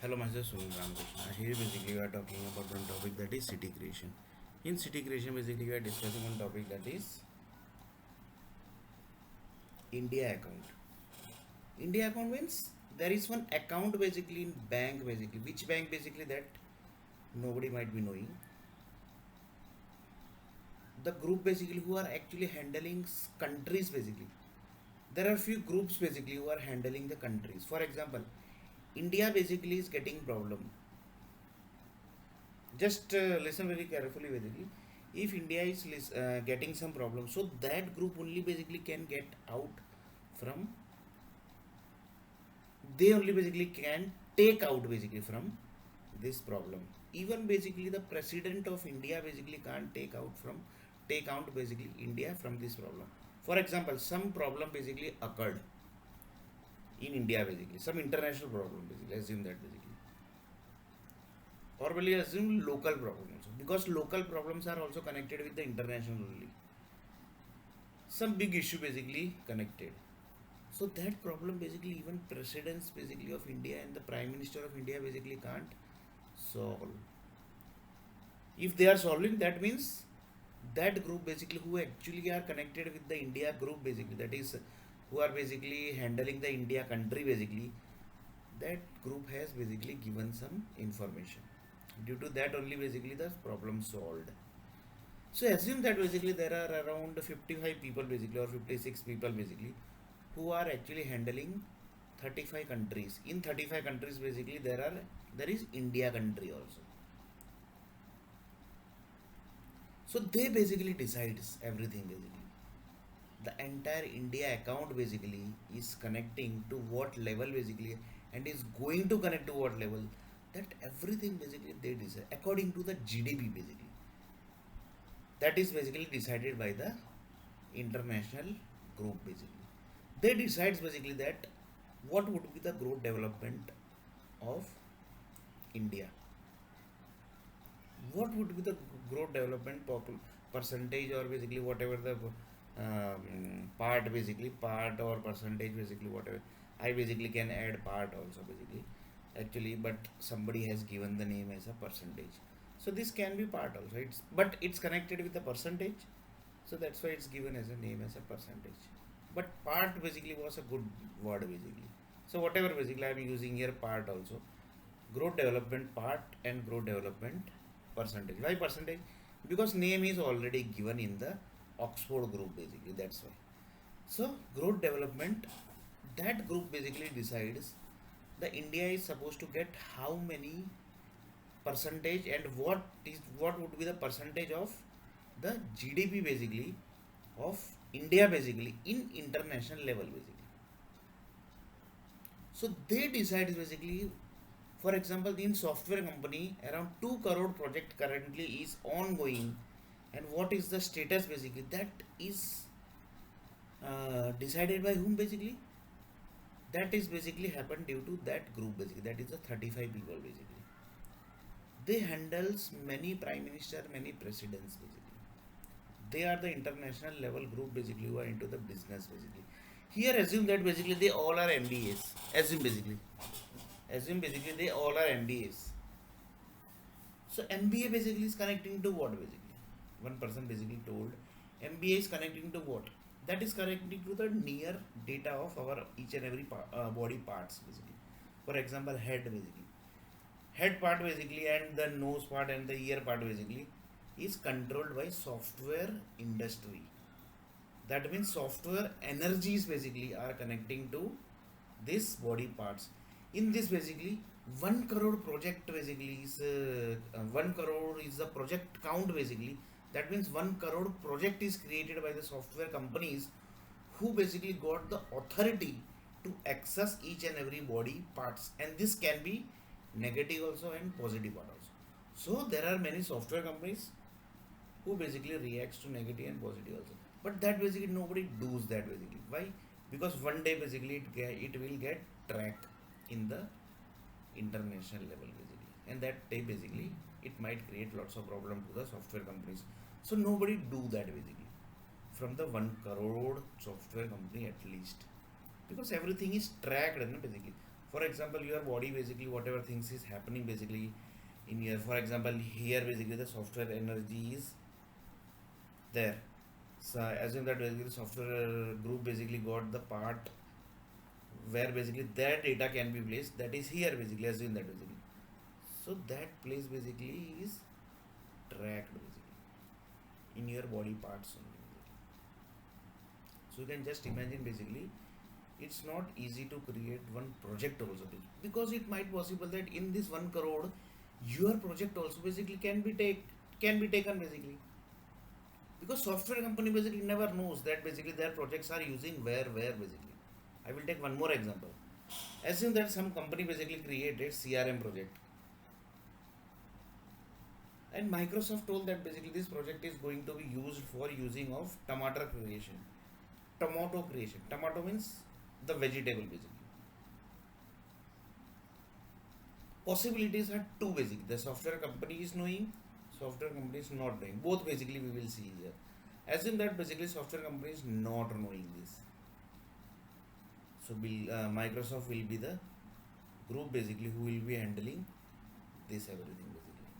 Hello, myself Sunil R Nair. Here basically we are talking about one topic that is city creation. In city creation, basically we are discussing one topic that is India account. India account means there is one account basically in bank basically. Which bank basically that nobody might be knowing. The group basically who are actually handling countries basically. There are few groups basically who are handling the countries. For example, India basically is getting problem. Just listen very carefully basically. If India is getting some problem, so that group only basically can get out from, they only basically can take out basically from this problem. Even basically the president of India basically can't take out basically India from this problem. For example, some problem basically occurred in India basically, some international problem basically, assume that basically, or will you assume local problems, because local problems are also connected with the international only, some big issue basically connected. So that problem basically even presidents basically of India and the prime minister of India basically can't solve. If they are solving, that means that group basically who actually are connected with the India group basically, that is who are basically handling the India country basically, that group has basically given some information. Due to that only basically the problem solved. So assume that basically there are around 55 people basically or 56 people basically who are actually handling 35 countries. In 35 countries basically there is India country also. So they basically decides everything basically. The entire India account basically is connecting to what level basically, and is going to connect to what level, that everything basically they decide according to the GDP basically. That is basically decided by the international group basically. They decides basically that what would be the growth development of India, what would be the growth development percentage, or basically whatever the part basically, part or percentage basically, whatever. I basically can add part also basically, actually, but somebody has given the name as a percentage, so this can be part also. It's connected with the percentage, so that's why it's given as a name as a percentage. But part basically was a good word basically, so whatever basically I'm using here, part also, growth development part and growth development percentage. Why percentage? Because name is already given in the Oxford group basically, that's why. So growth development, that group basically decides the India is supposed to get how many percentage, and what would be the percentage of the GDP basically of India basically in international level basically. So they decide basically, for example, in software company, around 2 crore project currently is ongoing, and what is the status basically, that is decided by whom basically, that is basically happened due to that group basically, that is the 35 people basically. They handles many prime minister, many presidents basically. They are the international level group basically who are into the business basically. Here assume that basically they all are MBAs. Assume basically they all are MBAs. So MBA basically is connecting to what basically? One person basically told MBA is connecting to what? That is connecting to the near data of our each and every body parts basically. For example, head basically. Head part basically, and the nose part and the ear part basically is controlled by software industry. That means software energies basically are connecting to this body parts. In this basically 1 crore project basically is 1 crore is the project count basically. That means 1 crore project is created by the software companies who basically got the authority to access each and every body parts, and this can be negative also and positive part also. So there are many software companies who basically reacts to negative and positive also, but that basically nobody does that basically. Why? Because one day basically it will get tracked in the international level basically, and that day basically it might create lots of problem to the software companies. So nobody do that basically from the 1 crore software company at least, because everything is tracked, basically. For example, your body basically whatever things is happening basically in here. For example, here basically the software energy is there. So assume that basically software group basically got the part where basically their data can be placed, that is here basically, assume that basically. So that place basically is tracked basically in your body parts only. So you can just imagine basically it's not easy to create one project also, because it might possible that in this 1 crore your project also basically can be taken basically, because software company basically never knows that basically their projects are using where basically. I will take one more example. Assume that some company basically created CRM project, and Microsoft told that basically this project is going to be used for using of tomato creation. Tomato means the vegetable basically. Possibilities are two basically. The software company is knowing, software company is not knowing. Both basically we will see here. Assume that basically software company is not knowing this. So Microsoft will be the group basically who will be handling this everything basically.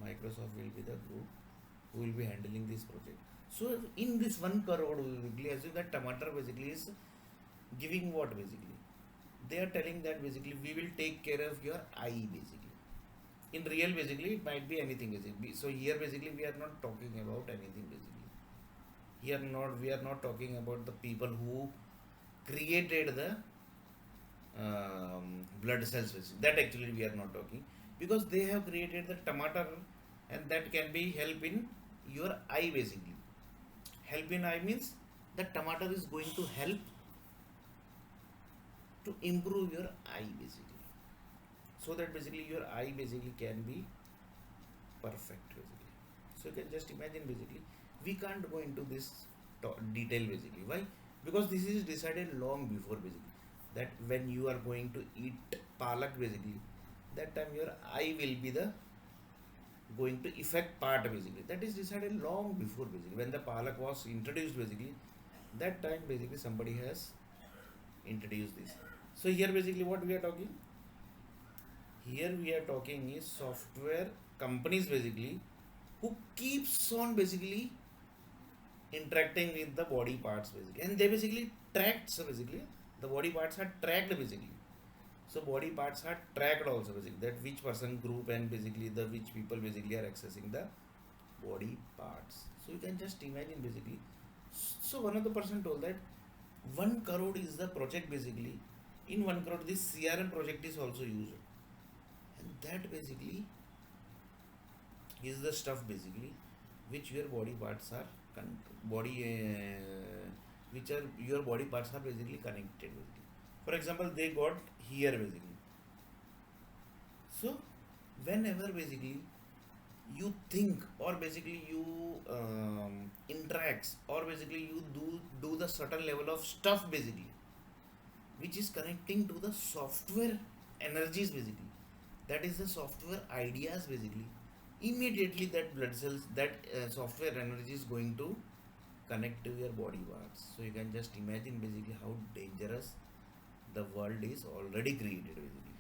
Microsoft will be the group who will be handling this project. So in this 1 crore basically, assume that tomato basically is giving what basically? They are telling that basically we will take care of your eye basically. In real basically it might be anything basically. So here basically we are not talking about anything basically. Here we are not talking about the people who created the blood cells basically. That actually we are not talking, because they have created the tomato, and that can be help in your eye basically. Help in eye means the tomato is going to help to improve your eye basically, so that basically your eye basically can be perfect basically. So you can just imagine basically we can't go into this detail basically. Why? Because this is decided long before basically, that when you are going to eat palak basically, that time your eye will be the going to affect part basically. That is decided long before basically, when the palak was introduced basically, that time basically somebody has introduced this. So here basically what we are talking, here we are talking is software companies basically who keeps on basically interacting with the body parts basically, and they basically tracked. So basically the body parts are tracked basically. So body parts are tracked also basically, that which person group and basically the which people basically are accessing the body parts. So you can just imagine basically. So one of the person told that 1 crore is the project basically. In 1 crore this CRM project is also used, and that basically is the stuff basically which your body parts are which are your body parts are basically connected basically. For example, they got here basically. So whenever basically you think, or basically you interacts, or basically you do the certain level of stuff basically, which is connecting to the software energies basically, that is the software ideas basically, immediately that blood cells, that software energy is going to connect to your body parts. So you can just imagine basically how dangerous the world is already created basically.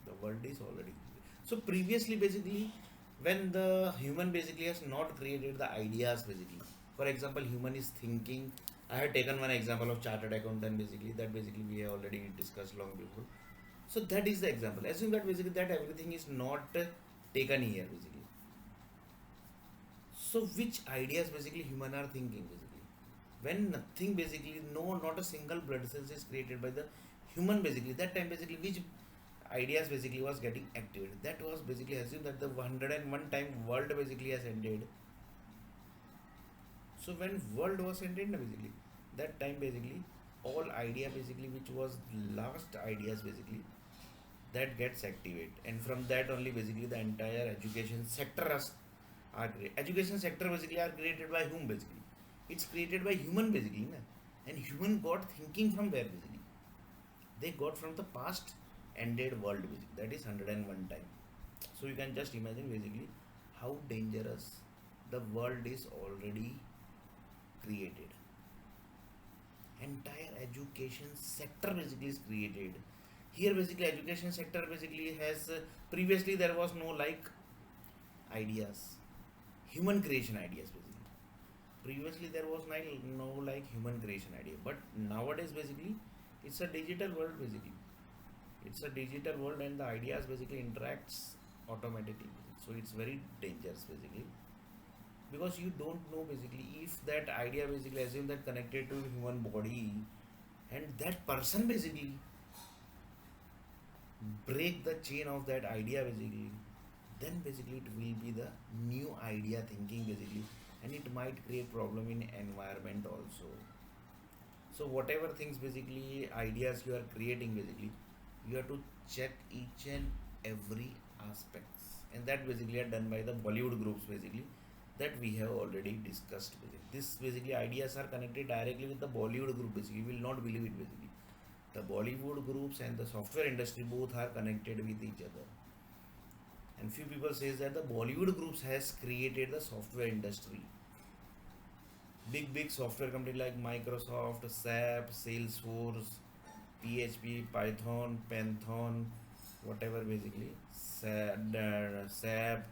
The world is already created. So previously basically, when the human basically has not created the ideas basically, for example human is thinking, I have taken one example of chartered accountant basically, that basically we have already discussed long before. So that is the example. Assume that basically that everything is not taken here basically. So which ideas basically human are thinking basically, when nothing basically, no, not a single blood cells is created by the human basically, that time basically which ideas basically was getting activated? That was basically, assume that the 101 time world basically has ended. So when world was ended basically, that time basically all idea basically which was last ideas basically, that gets activated, and from that only basically the entire education sector education sector basically are created by whom basically? It's created by human basically, na? And human got thinking from where basically? They got from the past ended world basically, that is 101 time. So you can just imagine basically how dangerous the world is already created. entire education sector basically is created. Here basically education sector basically has previously there was no like ideas, human creation ideas basically. Previously there was no like human creation idea, but nowadays basically it's a digital world basically. It's a digital world and the ideas basically interacts automatically, so it's very dangerous basically, because you don't know basically if that idea basically assume that connected to human body, and that person basically break the chain of that idea basically, then basically it will be the new idea thinking basically, and it might create problem in environment also. So whatever things basically ideas you are creating basically, you have to check each and every aspects, and that basically are done by the Bollywood groups basically, that we have already discussed basically. This basically ideas are connected directly with the Bollywood group basically, you will not believe it basically. The Bollywood groups and the software industry both are connected with each other, and few people says that the Bollywood groups has created the software industry. Big software company like Microsoft, SAP, Salesforce, PHP, Python, Python, whatever basically, SAP.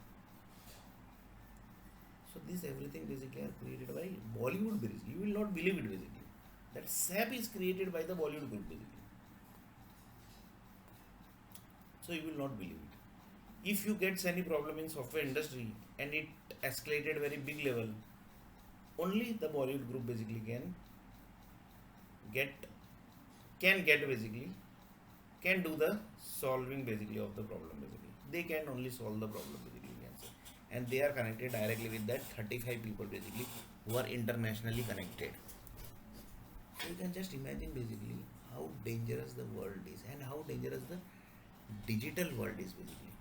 So this everything basically are created by Bollywood basically. You will not believe it basically. That SAP is created by the Bollywood group basically. So you will not believe it. If you get any problem in software industry and it escalated very big level, only the Bollywood group basically get get basically can do the solving basically of the problem basically. They can only solve the problem basically, you can say. And they are connected directly with that 35 people basically who are internationally connected. So you can just imagine basically how dangerous the world is and how dangerous the digital world is basically.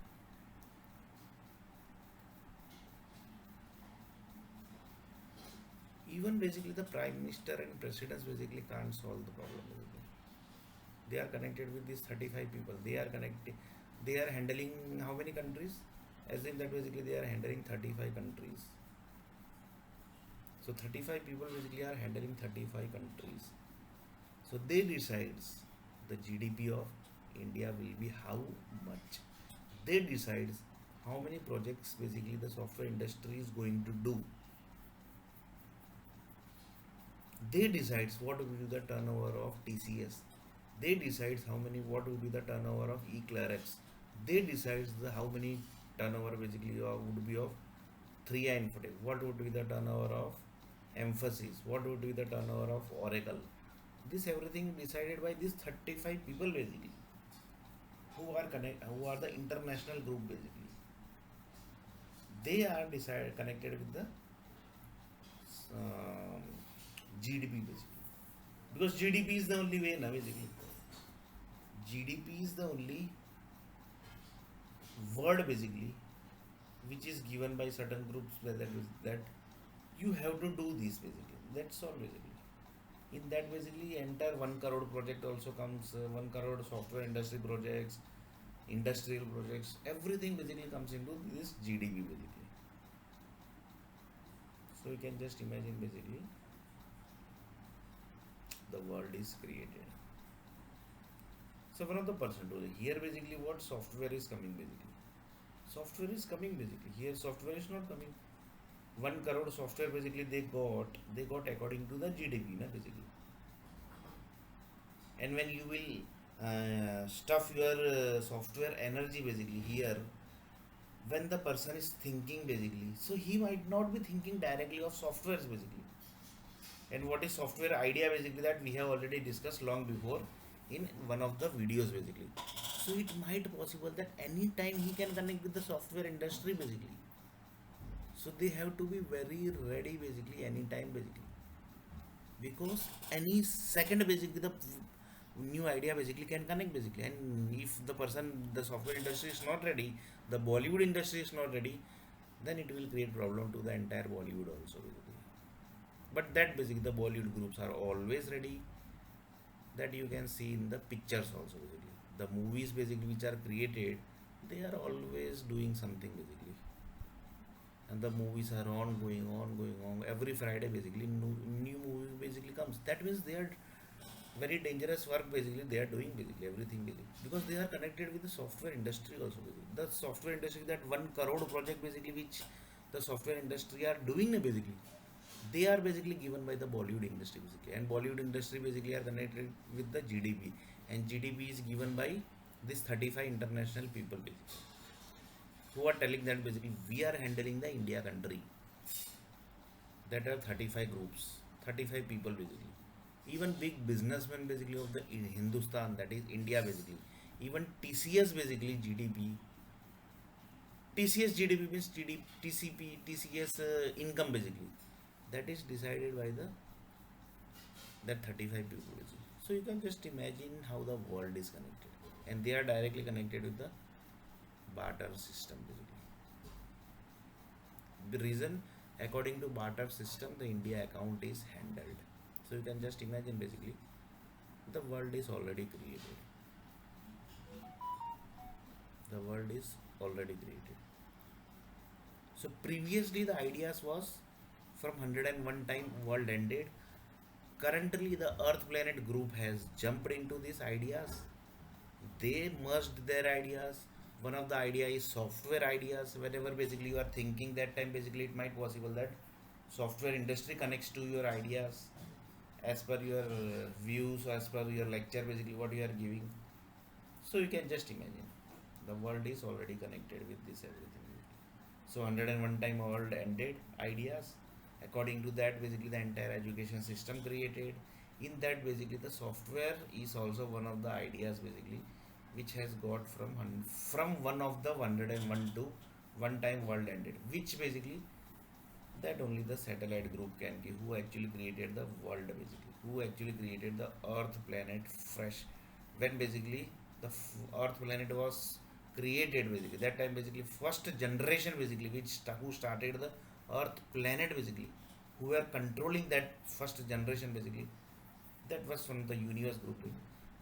Even basically the prime minister and presidents basically can't solve the problem basically. They are connected with these 35 people. They are connected. They are handling how many countries? As in that basically they are handling 35 countries. So 35 people basically are handling 35 countries. So they decides the GDP of India will be how much. They decides how many projects basically the software industry is going to do. They decides what will be the turnover of TCS. They decides how many what will be the turnover of eClearX. They decides the how many turnover basically would be of 3i Infotech. What would be the turnover of Emphasis? What would be the turnover of Oracle? This everything decided by these 35 people basically, who are the international group basically. They are decided connected with the um, GDP basically, because GDP is the only way now basically. GDP is the only word basically which is given by certain groups that you have to do this basically. That's all basically. In that basically entire 1 crore project also comes, 1 crore software industry projects, industrial projects, everything basically comes into this GDP basically. So you can just imagine basically the world is created. So one of the person to here basically what software is coming basically. Software is coming basically. Here software is not coming. 1 crore software basically they got according to the GDP na basically. And when you will stuff your software energy basically here, when the person is thinking basically, so he might not be thinking directly of softwares basically. And what is software idea basically, that we have already discussed long before in one of the videos basically. So it might possible that anytime he can connect with the software industry basically. So they have to be very ready basically anytime basically, because any second basically the new idea basically can connect basically. And if the software industry is not ready, the Bollywood industry is not ready, then it will create problem to the entire Bollywood also basically. But that basically the Bollywood groups are always ready, that you can see in the pictures also basically. The movies basically which are created, they are always doing something basically, and the movies are on going on every Friday basically new movie basically comes. That means they are very dangerous work basically they are doing basically everything basically because they are connected with the software industry also basically. The software industry, that 1 crore project basically which the software industry are doing basically, they are basically given by the Bollywood industry basically, and Bollywood industry basically are connected with the GDP, and GDP is given by this 35 international people basically, who are telling that basically we are handling the India country, that are 35 groups, 35 people basically, even big businessmen basically of the in Hindustan, that is India basically, even TCS basically GDP, TCS GDP means TCP TCS income basically, that is decided by the that 35 people basically. So you can just imagine how the world is connected, and they are directly connected with the barter system basically. The reason, according to barter system, the India account is handled. So you can just imagine basically the world is already created. The world is already created. So previously the ideas was from 101 time world ended. Currently the Earth Planet group has jumped into these ideas. They merged their ideas. One of the idea is software ideas. Whenever basically you are thinking that time basically it might possible that software industry connects to your ideas as per your views, as per your lecture basically what you are giving. So you can just imagine the world is already connected with this everything. So 101 time world ended ideas. According to that basically the entire education system created. In that basically the software is also one of the ideas basically which has got from one of the 101 to one time world ended, which basically that only the satellite group can give, who actually created the world basically, who actually created the Earth planet fresh, when basically the Earth planet was created basically, that time basically first generation basically who started the Earth planet basically, who were controlling that first generation basically, that was from the universe group.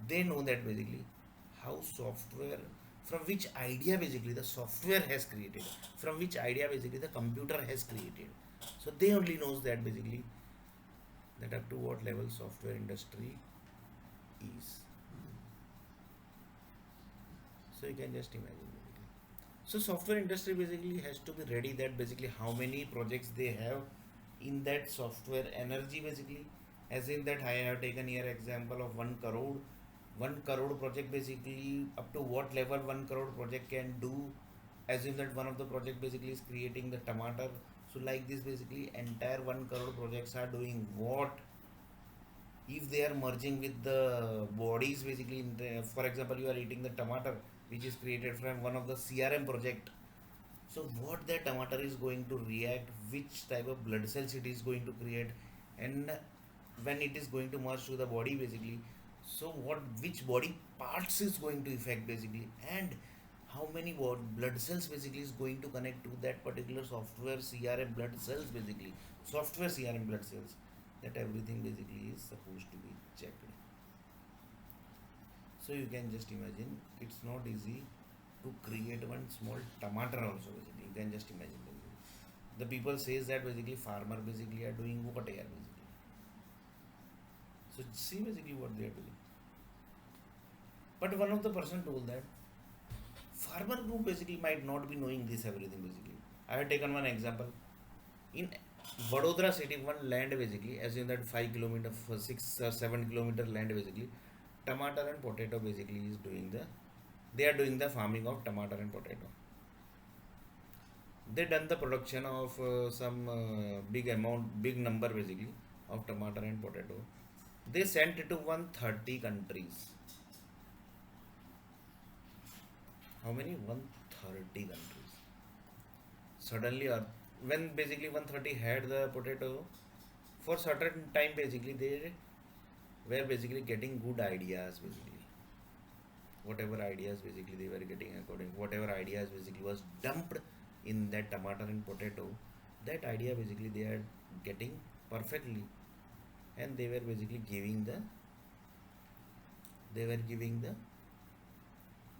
They know that basically how software, from which idea basically the software has created, from which idea basically the computer has created. So they only knows that basically that up to what level software industry is. So you can just imagine basically. So software industry basically has to be ready that basically how many projects they have in that software energy basically, as in that I have taken here example of 1 crore. 1 crore project basically up to what level 1 crore project can do, as in that one of the project basically is creating the tomato. So like this basically entire 1 crore projects are doing what, if they are merging with the bodies basically in the, for example you are eating the tomato which is created from one of the CRM project. So what that tomato is going to react, which type of blood cells it is going to create, and when it is going to merge to the body basically, so what, which body parts is going to affect basically, and how many blood cells basically is going to connect to that particular software CRM blood cells basically, software CRM blood cells, that everything basically is supposed to be checked. So you can just imagine it's not easy to create one small tomato also basically, you can just imagine basically. The people says that basically farmer basically are doing what here basically. So see basically what they are doing. But one of the person told that farmer group basically might not be knowing this everything basically. I have taken one example. In Vadodara city, one land basically, as in that 5 kilometer, 6 or 7 kilometer land basically, tomato and potato basically is doing the, they are doing the farming of tomato and potato. They done the production of some big amount, big number basically of tomato and potato. They sent it to 130 countries. How many? 130 countries. Suddenly, when basically 130 had the potato, for certain time basically they were basically getting good ideas basically. Whatever ideas basically they were getting, according whatever ideas basically was dumped in that tomato and potato, that idea basically they are getting perfectly, and they were basically giving the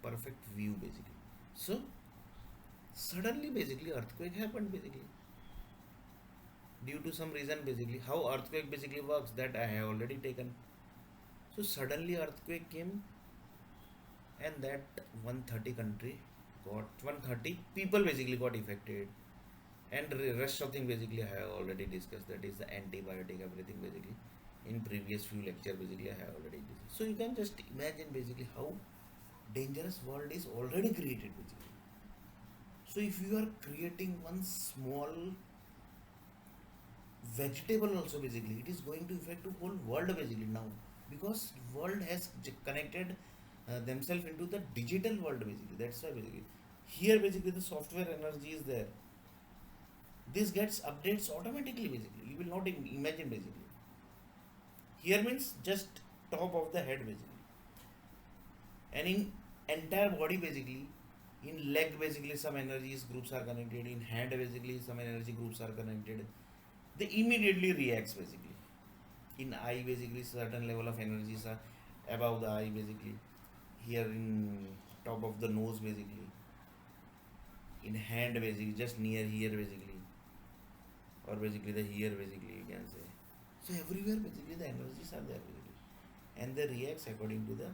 perfect view basically. So suddenly basically earthquake happened basically, due to some reason basically. How earthquake basically works, that I have already taken. So suddenly earthquake came, and that 130 country got 130 people basically got affected, and rest of thing basically I have already discussed, that is the antibiotic everything basically in previous few lecture basically I have already discussed. So you can just imagine basically how dangerous world is already created basically. So if you are creating one small vegetable also basically, it is going to affect the whole world basically now, because world has connected themselves into the digital world basically. That's why basically here basically the software energy is there, this gets updates automatically basically, you will not imagine basically. Here means just top of the head basically, and in entire body basically, in leg basically some energies groups are connected, in hand basically some energy groups are connected, they immediately reacts basically. In eye basically certain level of energies are above the eye basically, here in top of the nose basically, in hand basically just near here basically, or basically the here basically you can say. So everywhere basically the energies are there basically, and they reacts according to the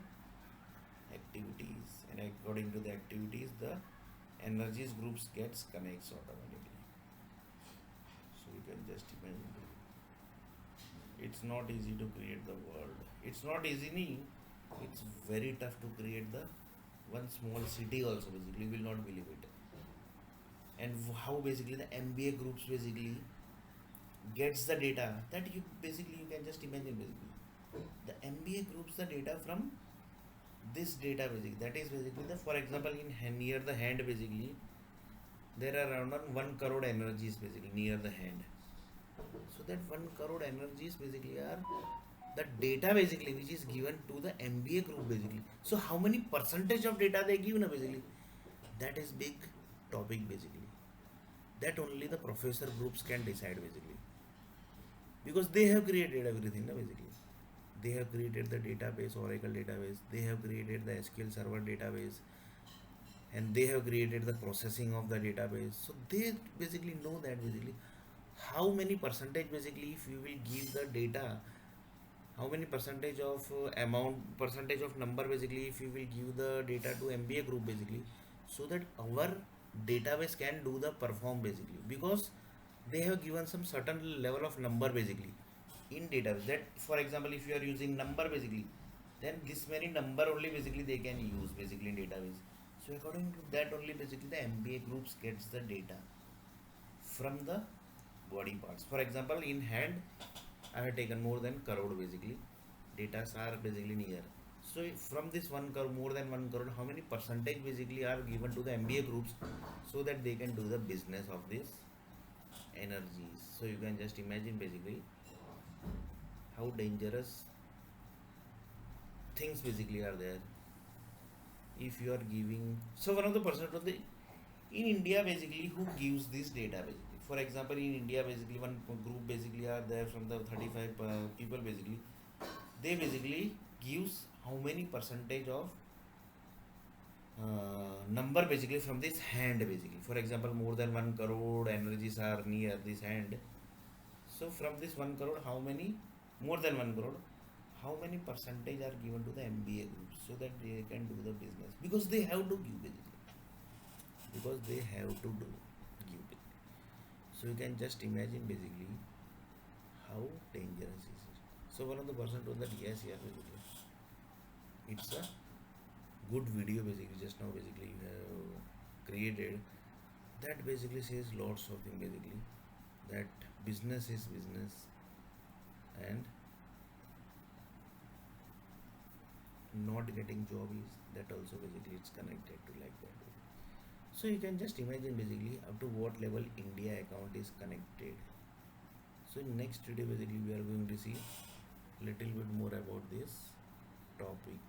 activities, and according to the activities the energies groups gets connects automatically. So you can just imagine, it's not easy to create the world, it's not easy it's very tough to create the one small city also basically, you will not believe it. And how basically the MBA groups basically gets the data, that you basically you can just imagine basically the MBA groups the data from this data basically, that is basically the, for example in near the hand basically there are around 1 crore energies basically near the hand. So that 1 crore energies basically are the data basically which is given to the MBA group basically. So how many percentage of data they give na basically, that is big topic basically, that only the professor groups can decide basically, because they have created everything na basically, they have created the database, Oracle database, they have created the SQL server database, and they have created the processing of the database. So they basically know that basically how many percentage basically if you will give the data, how many percentage of amount, percentage of number basically if you will give the data to MBA group basically, so that our database can do the perform basically, because they have given some certain level of number basically in database, that for example if you are using number basically, then this many number only basically they can use basically in database. So according to that only basically the MBA groups gets the data from the body parts. For example in hand I have taken more than crore basically, data are basically near. So from this 1 crore, more than 1 crore, how many percentage basically are given to the MBA groups, so that they can do the business of this energies. So you can just imagine basically how dangerous things basically are there. If you are giving, so one of the person of the in India basically who gives this data basically. For example in India basically one group basically are there from the 35 people basically, they basically gives how many percentage of number basically from this hand basically. For example more than 1 crore energies are near this hand, so from this 1 crore how many, more than 1 crore, how many percentage are given to the MBA group, so that they can do the business, because they have to give basically, because they have to do give it. So you can just imagine basically how dangerous is it. So one of the person told that yes basically it's a good video basically just now basically you have created, that basically says lots of things basically, that business is business, and not getting job is that also basically it's connected to like that. So you can just imagine basically up to what level India account is connected. So in next video basically we are going to see little bit more about this topic.